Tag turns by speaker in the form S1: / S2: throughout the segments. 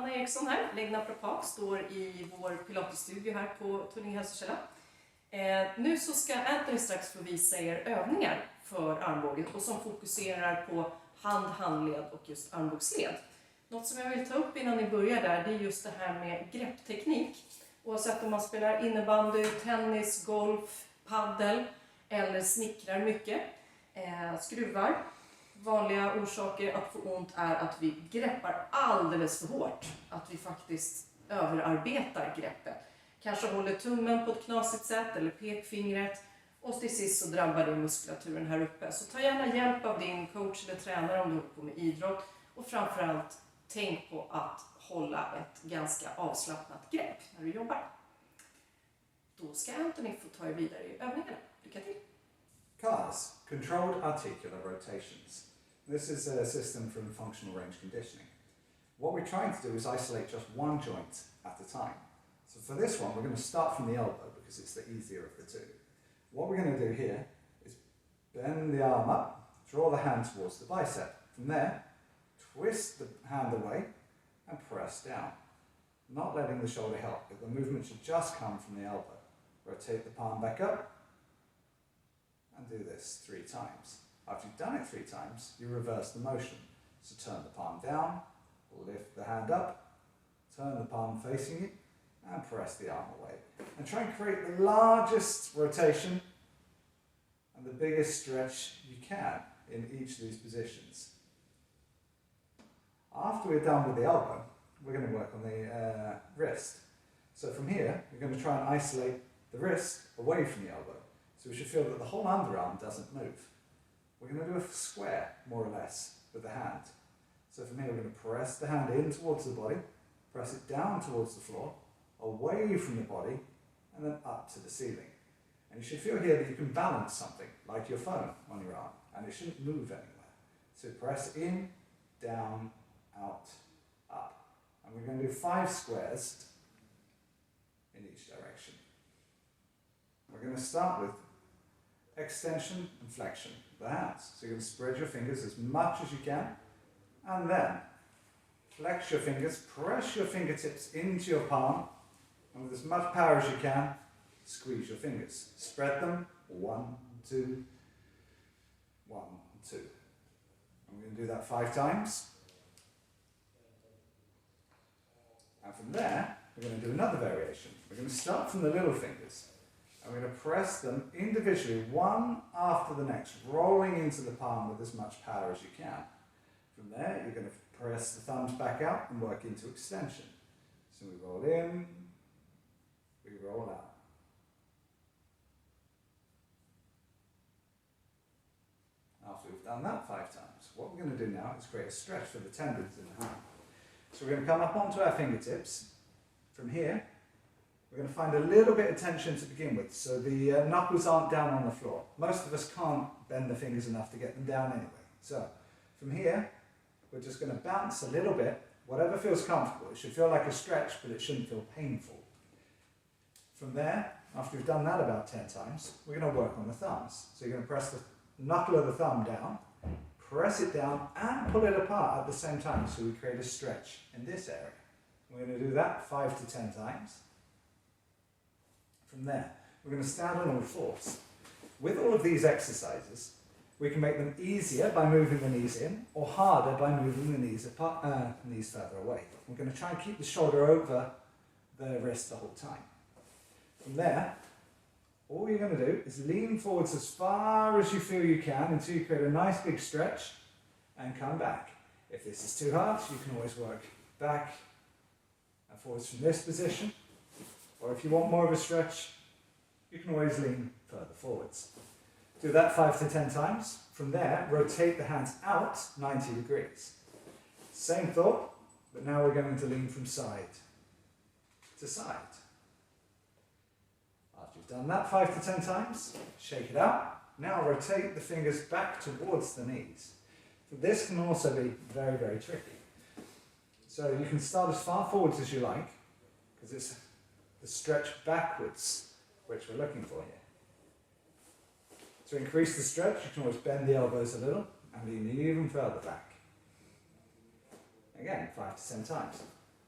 S1: Anna Eriksson här, Lindra står i vår pilatesstudio här på Tullinge hälsokälla. Nu så ska Anthony strax få visa er övningar för armbågen och som fokuserar på hand, handled och just armbågsled. Något som jag vill ta upp innan ni börjar där, det är just det här med greppteknik. Oavsett om man spelar innebandy, tennis, golf, paddel eller snickrar mycket, skruvar. Vanliga orsaker att få ont är att vi greppar alldeles för hårt. Att vi faktiskt överarbetar greppet. Kanske håller tummen på ett knasigt sätt eller pekfingret. Och till sist så drabbar det muskulaturen här uppe. Så ta gärna hjälp av din coach eller tränare om du håller på med idrott. Och framförallt tänk på att hålla ett ganska avslappnat grepp när du jobbar. Då ska Anthony få ta er vidare i övningarna. Lycka till!
S2: CARS, Controlled Articular Rotations. This is a system from functional range conditioning. What we're trying to do is isolate just one joint at a time. So for this one, we're going to start from the elbow because it's the easier of the two. What we're going to do here is bend the arm up, draw the hand towards the bicep. From there, twist the hand away and press down. Not letting the shoulder help, but the movement should just come from the elbow. Rotate the palm back up and do this 3 times. After you've done it 3 times, you reverse the motion. So turn the palm down, lift the hand up, turn the palm facing you, and press the arm away. And try and create the largest rotation and the biggest stretch you can in each of these positions. After we're done with the elbow, we're going to work on the wrist. So from here, we're going to try and isolate the wrist away from the elbow. So we should feel that the whole underarm doesn't move. We're going to do a square, more or less, with the hand. So from here we're going to press the hand in towards the body, press it down towards the floor, away from the body, and then up to the ceiling. And you should feel here that you can balance something, like your phone on your arm, and it shouldn't move anywhere. So press in, down, out, up. And we're going to do 5 squares in each direction. We're going to start with extension and flexion of the hands. So you're going to spread your fingers as much as you can, and then flex your fingers, press your fingertips into your palm, and with as much power as you can, squeeze your fingers. Spread them, 1, 2, 1, 2. And we're going to do that 5 times. And from there, we're going to do another variation. We're going to start from the little fingers. And we're going to press them individually, one after the next, rolling into the palm with as much power as you can. From there, you're going to press the thumbs back out and work into extension. So we roll in, we roll out. After we've done that 5 times, what we're going to do now is create a stretch for the tendons in the hand. So we're going to come up onto our fingertips. From here, we're going to find a little bit of tension to begin with, so the knuckles aren't down on the floor. Most of us can't bend the fingers enough to get them down anyway. So from here, we're just going to bounce a little bit, whatever feels comfortable. It should feel like a stretch, but it shouldn't feel painful. From there, after we've done that about 10 times, we're going to work on the thumbs. So you're going to press the knuckle of the thumb down, press it down, and pull it apart at the same time, so we create a stretch in this area. We're going to do that 5 to 10 times. From there, we're going to stand on all 4s. With all of these exercises, we can make them easier by moving the knees in, or harder by moving the knees apart, knees further away. We're going to try and keep the shoulder over the wrist the whole time. From there, all you're going to do is lean forwards as far as you feel you can until you create a nice big stretch and come back. If this is too hard, you can always work back and forwards from this position. Or if you want more of a stretch, you can always lean further forwards. Do that 5 to 10 times. From there, rotate the hands out 90 degrees. Same thought, but now we're going to lean from side to side. After you've done that 5 to 10 times, shake it out. Now rotate the fingers back towards the knees. So this can also be very, very tricky. So you can start as far forwards as you like, because it's the stretch backwards which we're looking for here. To increase the stretch, you can always bend the elbows a little and lean even further back. Again, 5 to 10 times.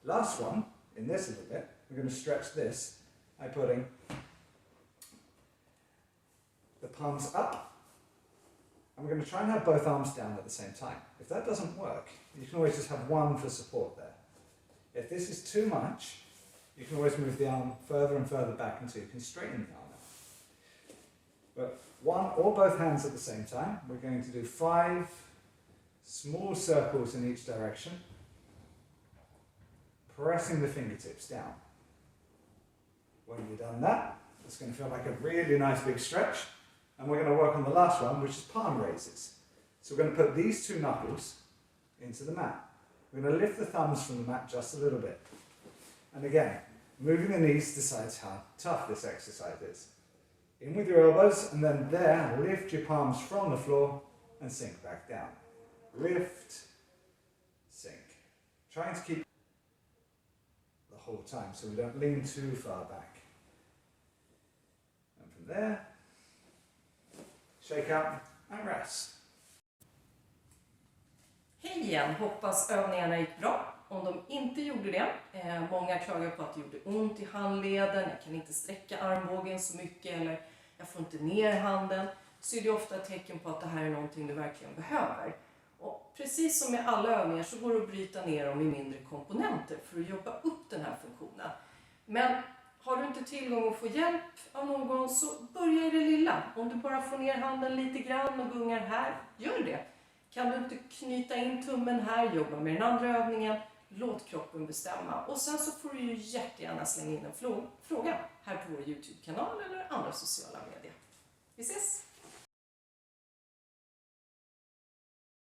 S2: Last one, in this a little bit, we're going to stretch this by putting the palms up, and we're going to try and have both arms down at the same time. If that doesn't work, you can always just have one for support there. If this is too much, you can always move the arm further and further back until you can straighten the arm out. But one or both hands at the same time. We're going to do 5 small circles in each direction, pressing the fingertips down. When you've done that, it's going to feel like a really nice big stretch, and we're going to work on the last one, which is palm raises. So we're going to put these 2 knuckles into the mat. We're going to lift the thumbs from the mat just a little bit. And again, moving the knees decides how tough this exercise is. In with your elbows, and then there, lift your palms from the floor and sink back down. Lift, sink. Trying to keep the whole time so we don't lean too far back. And from there, shake out and rest.
S1: Hej igen! Hoppas övningarna gick bra. Om de inte gjorde det, många klagar på att det gjorde ont i handleden, jag kan inte sträcka armbågen så mycket eller jag får inte ner handen, så är det ofta ett tecken på att det här är någonting du verkligen behöver. Och precis som med alla övningar så går det att bryta ner dem i mindre komponenter för att jobba upp den här funktionen. Men har du inte tillgång att få hjälp av någon, så börja i det lilla. Om du bara får ner handen lite grann och gungar här, gör det. Kan du inte knyta in tummen här, jobba med den andra övningen, låt kroppen bestämma. Och sen så får du ju jättegärna slänga in en fråga här på vår YouTube-kanal eller andra sociala medier. Vi ses!